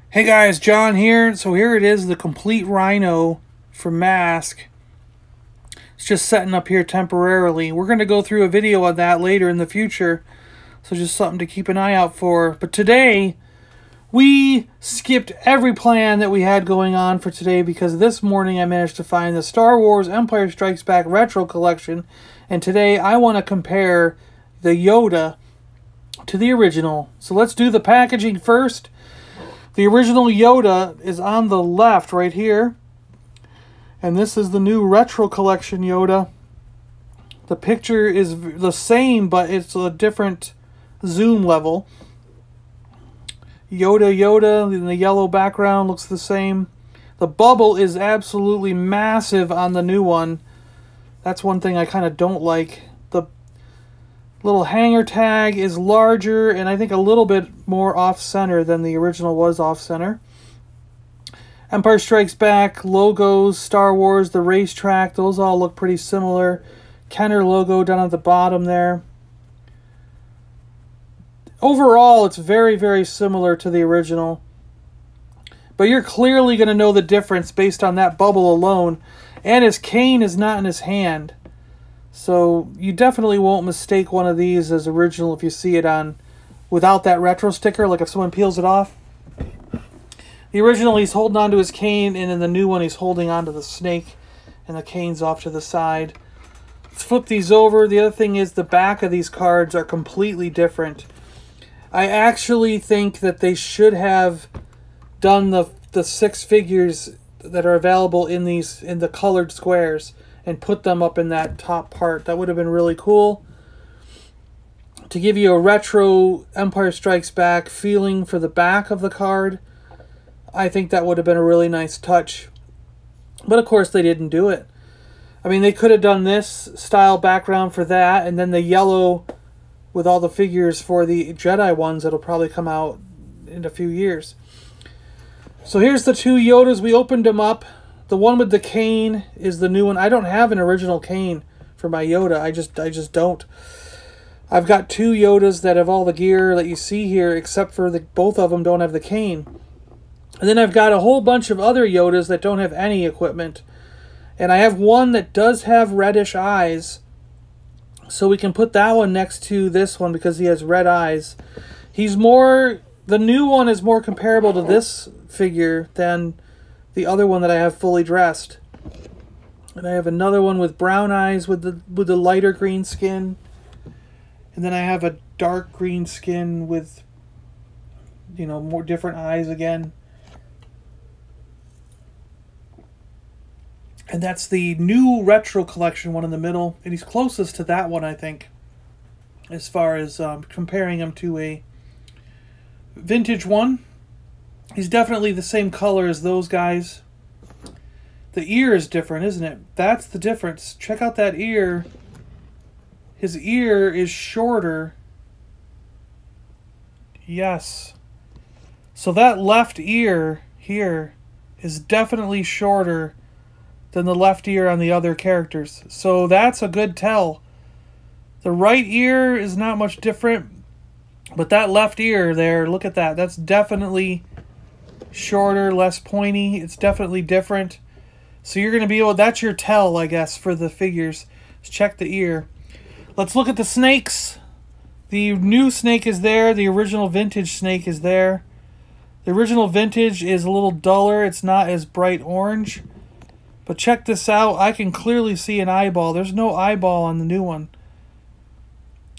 Hey guys, John here. So here it is, the complete Rhino for Mask. It's just setting up here temporarily. We're going to go through a video on that later in the future. So just something to keep an eye out for. But today, we skipped every plan that we had going on for today because this morning I managed to find the Star Wars Empire Strikes Back Retro Collection. And today I want to compare the Yoda to the original. So let's do the packaging first. The original Yoda is on the left right here. And this is the new Retro Collection Yoda. The picture is the same, but it's a different zoom level. Yoda in the yellow background looks the same. The bubble is absolutely massive on the new one. That's one thing I kind of don't like. The little hanger tag is larger and I think a little bit more off-center than the original was off-center. Empire Strikes Back, logos, Star Wars, the racetrack, those all look pretty similar. Kenner logo down at the bottom there. Overall, it's very, very similar to the original. But you're clearly going to know the difference based on that bubble alone. And his cane is not in his hand. So you definitely won't mistake one of these as original if you see it on without that retro sticker, like if someone peels it off. The original, he's holding onto his cane, and in the new one, he's holding onto the snake, and the cane's off to the side. Let's flip these over. The other thing is the back of these cards are completely different. I actually think that they should have done the 6 figures that are available in the colored squares and put them up in that top part. That would have been really cool to give you a retro Empire Strikes Back feeling for the back of the card. I think that would have been a really nice touch. But of course they didn't do it. I mean, they could have done this style background for that, and then the yellow with all the figures for the Jedi ones that'll probably come out in a few years. So here's the 2 Yodas. We opened them up. The one with the cane is the new one. I don't have an original cane for my Yoda. I just don't. I've got 2 Yodas that have all the gear that you see here, except for both of them don't have the cane. And then I've got a whole bunch of other Yodas that don't have any equipment. And I have one that does have reddish eyes. So we can put that one next to this one because he has red eyes. The new one is more comparable to this figure than the other one that I have fully dressed. And I have another one with brown eyes with the lighter green skin. And then I have a dark green skin with, more different eyes again. And that's the new Retro Collection one in the middle. And he's closest to that one, I think, as far as comparing him to a vintage one. He's definitely the same color as those guys. The ear is different, isn't it? That's the difference. Check out that ear. His ear is shorter. Yes. So that left ear here is definitely shorter than the left ear on the other characters. So that's a good tell. The right ear is not much different, but that left ear there, look at that. That's definitely shorter, less pointy. It's definitely different. So you're going to be able, that's your tell, I guess, for the figures. Let's check the ear. Let's look at the snakes. The new snake is there. The original vintage snake is there. The original vintage is a little duller. It's not as bright orange. But check this out. I can clearly see an eyeball. There's no eyeball on the new one.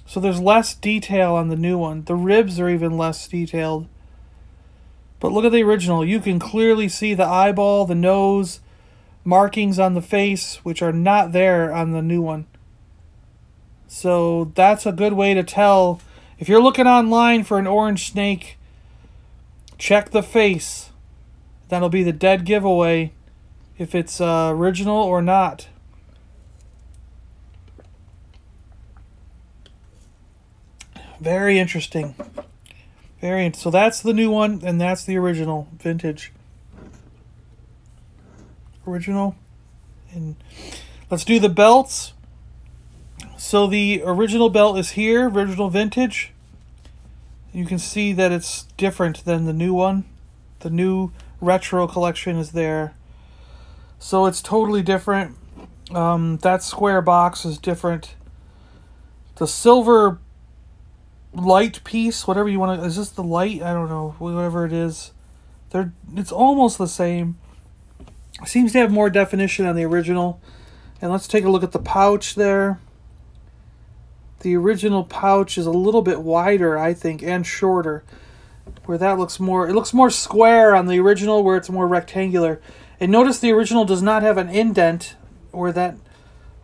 So there's less detail on the new one. The ribs are even less detailed. But look at the original. You can clearly see the eyeball, the nose, markings on the face, which are not there on the new one. So that's a good way to tell. If you're looking online for an orange snake, check the face. That'll be the dead giveaway if it's original or not. Very interesting. So that's the new one, and that's the original vintage. Original. And let's do the belts. So the original belt is here, original vintage. You can see that it's different than the new one. The new retro collection is there. So it's totally different. That square box is different. The silver light piece, whatever you want to... Is this the light? I don't know. Whatever it is. It's almost the same. It seems to have more definition on the original. And let's take a look at the pouch there. The original pouch is a little bit wider, I think, and shorter. Where that looks more... It looks more square on the original, where it's more rectangular. And notice the original does not have an indent, where that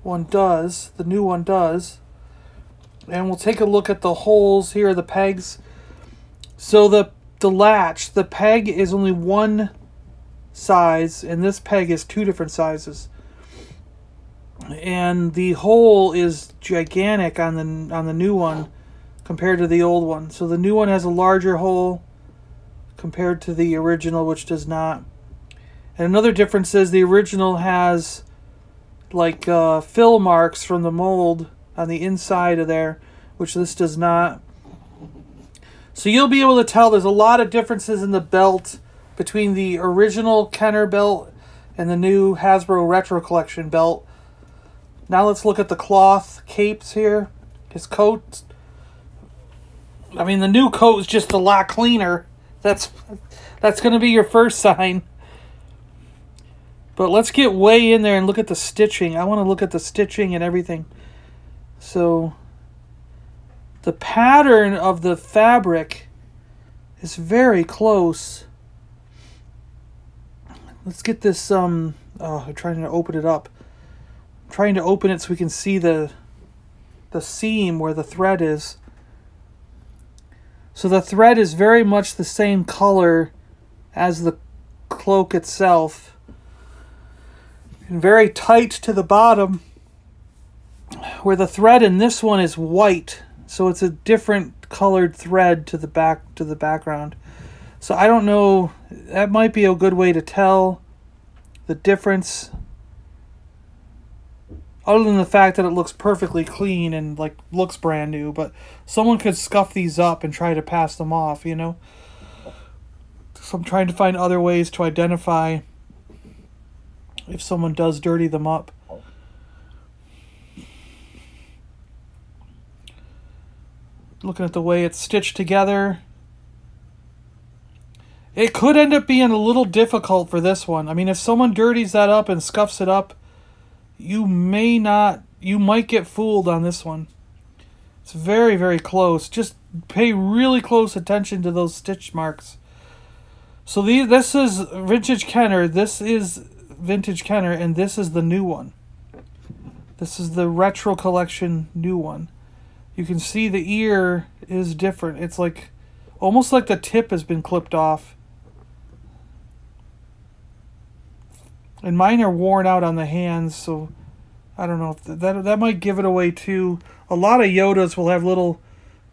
one does. The new one does. And we'll take a look at the holes here, the pegs. So the latch, the peg is only one size, and this peg is two different sizes. And the hole is gigantic on the new one compared to the old one. So the new one has a larger hole compared to the original, which does not. And another difference is the original has like fill marks from the mold on the inside of there, which this does not. So you'll be able to tell there's a lot of differences in the belt between the original Kenner belt and the new Hasbro Retro Collection belt. Now let's look at the cloth capes here. His coat. I mean, the new coat is just a lot cleaner. That's going to be your first sign. But let's get way in there and look at the stitching. I want to look at the stitching and everything. So the pattern of the fabric is very close. Let's get this, I'm trying to open it up. I'm trying to open it so we can see the seam where the thread is. So the thread is very much the same color as the cloak itself. And very tight to the bottom, where the thread in this one is white. So it's a different colored thread to the background. So I don't know, that might be a good way to tell the difference. Other than the fact that it looks perfectly clean and like looks brand new, but someone could scuff these up and try to pass them off, you know? So I'm trying to find other ways to identify if someone does dirty them up. Looking at the way it's stitched together. It could end up being a little difficult for this one. I mean, if someone dirties that up and scuffs it up, you might get fooled on this one. It's very, very close. Just pay really close attention to those stitch marks. So this is Vintage Kenner, this is Vintage Kenner, and this is the new one. This is the Retro Collection new one. You can see the ear is different. It's like almost like the tip has been clipped off. And mine are worn out on the hands, so I don't know if that might give it away too. A lot of Yodas will have little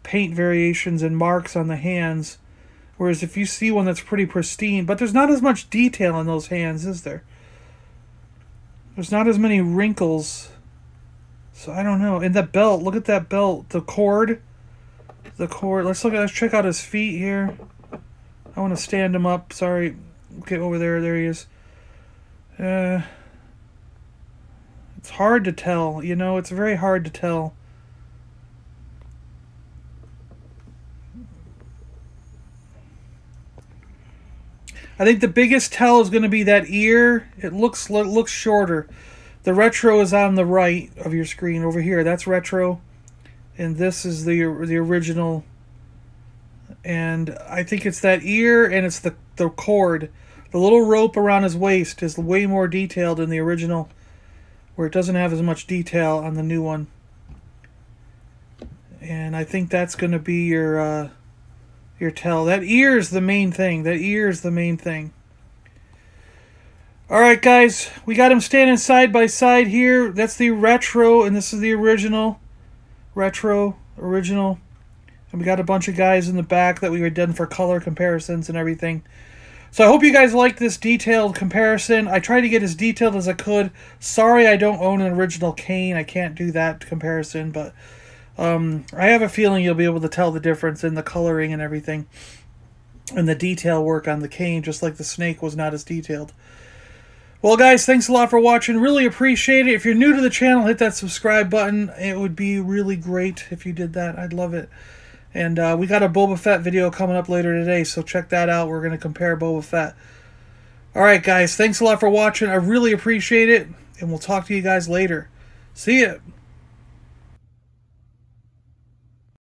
paint variations and marks on the hands, whereas if you see one that's pretty pristine, but there's not as much detail in those hands, is there? There's not as many wrinkles. So I don't know. And the belt, look at that belt. The cord. Let's check out his feet here. I want to stand him up. Sorry. Okay, over there. There he is. It's hard to tell. You know, it's very hard to tell. I think the biggest tell is going to be that ear. It looks shorter. The retro is on the right of your screen over here. That's retro. And this is the original. And I think it's that ear and it's the cord. The little rope around his waist is way more detailed in the original, where it doesn't have as much detail on the new one. And I think that's going to be your tell. That ear is the main thing. That ear is the main thing. Alright guys, we got them standing side by side here. That's the retro, and this is the original. Retro, original. And we got a bunch of guys in the back that we were done for color comparisons and everything. So I hope you guys like this detailed comparison. I tried to get as detailed as I could. Sorry I don't own an original cane. I can't do that comparison, but I have a feeling you'll be able to tell the difference in the coloring and everything. And the detail work on the cane, just like the snake, was not as detailed. Well, guys, thanks a lot for watching. Really appreciate it. If you're new to the channel, hit that subscribe button. It would be really great if you did that. I'd love it. And we got a Boba Fett video coming up later today, so check that out. We're going to compare Boba Fett. All right, guys, thanks a lot for watching. I really appreciate it, and we'll talk to you guys later. See ya.